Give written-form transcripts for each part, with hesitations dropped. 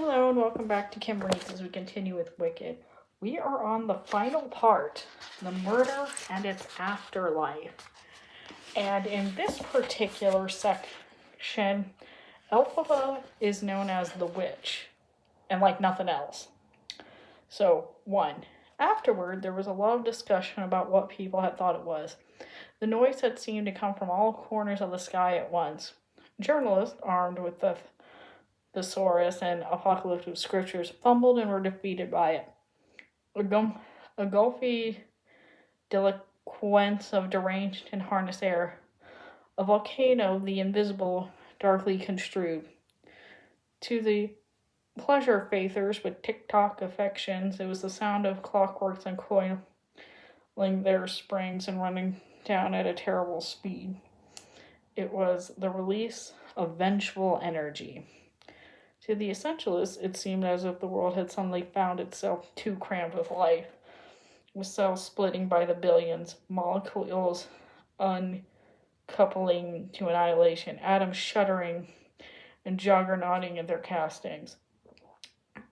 Hello and welcome back to Kim Reads as we continue with Wicked. We are on the final part, the murder and its afterlife. And in this particular section, Elphaba is known as the witch, and like nothing else. So, 1. Afterward, there was a lot of discussion about what people had thought it was. The noise had seemed to come from all corners of the sky at once. Journalists, armed with the thesaurus and apocalyptic scriptures, fumbled and were defeated by it. A gulfy delinquence of deranged and harnessed air. A volcano, the invisible, darkly construed. To the pleasure faithers with tick-tock affections, it was the sound of clockworks uncoiling their springs and running down at a terrible speed. It was the release of vengeful energy. To the essentialists, it seemed as if the world had suddenly found itself too crammed with life, with cells splitting by the billions, molecules uncoupling to annihilation, atoms shuddering and juggernauting in their castings.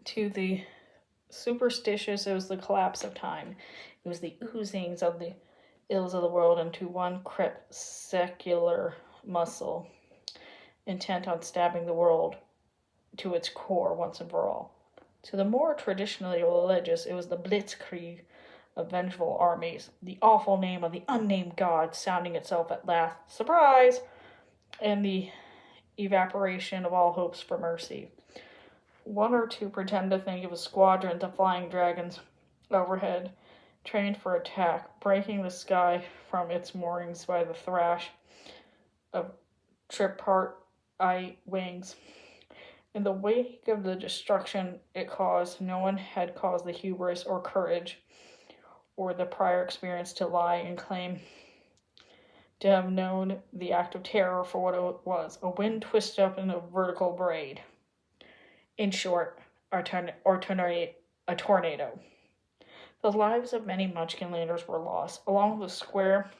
To the superstitious, it was the collapse of time. It was the oozings of the ills of the world into one crept secular muscle, intent on stabbing the world to its core once and for all. To the more traditionally religious, it was the blitzkrieg of vengeful armies, the awful name of the unnamed god sounding itself at last, surprise, and the evaporation of all hopes for mercy. One or two pretend to think it was squadrons of flying dragons overhead, trained for attack, breaking the sky from its moorings by the thrash of tripartite wings. In the wake of the destruction it caused, no one had caused the hubris or courage or the prior experience to lie and claim to have known the act of terror for what it was, a wind twisted up in a vertical braid. In short, a tornado. The lives of many Munchkinlanders were lost, along with square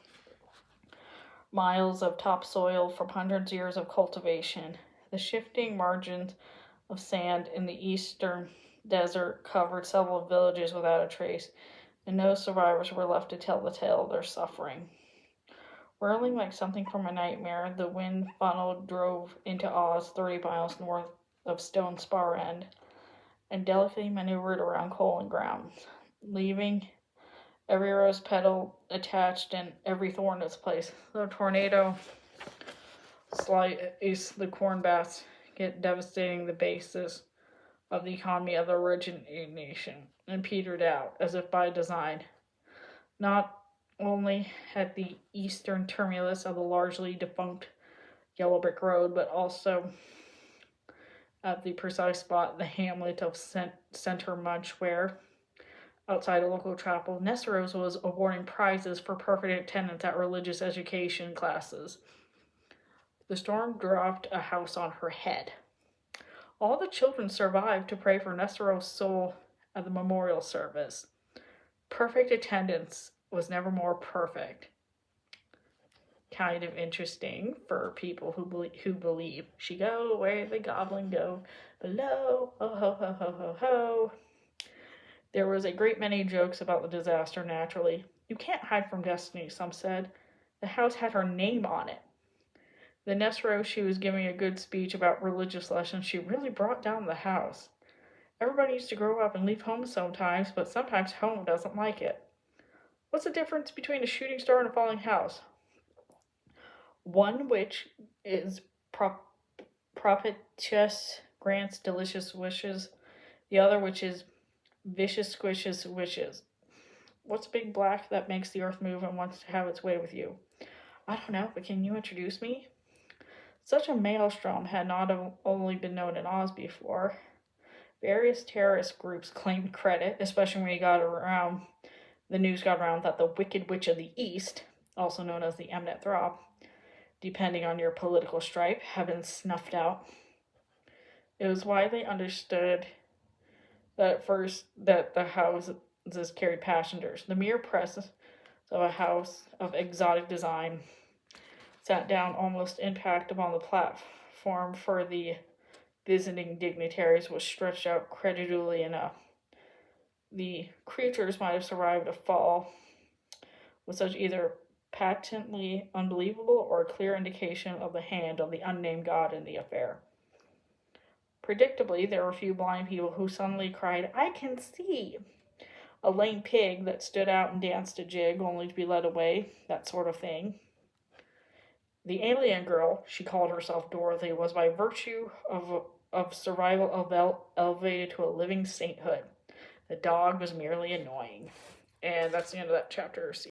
miles of topsoil from hundreds of years of cultivation. The shifting margins of sand in the eastern desert covered several villages without a trace, and no survivors were left to tell the tale of their suffering. Whirling like something from a nightmare, the wind funnel drove into Oz 30 miles north of Stone Spar End, and delicately maneuvered around Colin Ground, leaving every rose petal attached and every thorn in its place. The tornado slice the corn basket, devastating the basis of the economy of the originating nation, and petered out, as if by design, not only at the eastern terminus of the largely defunct Yellow Brick Road, but also at the precise spot in the hamlet of Center Munch where, outside a local chapel, Nessarose was awarding prizes for perfect attendance at religious education classes. The storm dropped a house on her head. All the children survived to pray for Nessarose's soul at the memorial service. Perfect attendance was never more perfect. Kind of interesting for people who believe. She go where the goblin go, below, ho ho ho ho ho ho. There was a great many jokes about the disaster, naturally. You can't hide from destiny, some said. The house had her name on it. The Nessarose, she was giving a good speech about religious lessons. She really brought down the house. Everybody used to grow up and leave home sometimes, but sometimes home doesn't like it. What's the difference between a shooting star and a falling house? One which is propitious, grants delicious wishes. The other which is vicious, squishes wishes. What's big black that makes the earth move and wants to have its way with you? I don't know, but can you introduce me? Such a maelstrom had not only been known in Oz before. Various terrorist groups claimed credit, especially when the news got around that the Wicked Witch of the East, also known as the Emnet Throp, depending on your political stripe, had been snuffed out. It was widely understood that at first that the houses carried passengers. The mere presence of a house of exotic design sat down almost impact upon the platform for the visiting dignitaries was stretched out credibly enough. The creatures might have survived a fall with such either patently unbelievable or a clear indication of the hand of the unnamed god in the affair. Predictably, there were a few blind people who suddenly cried, "I can see!" A lame pig that stood out and danced a jig only to be led away, that sort of thing. The alien girl, she called herself Dorothy, was by virtue of survival elevated to a living sainthood. The dog was merely annoying. And that's the end of that chapter.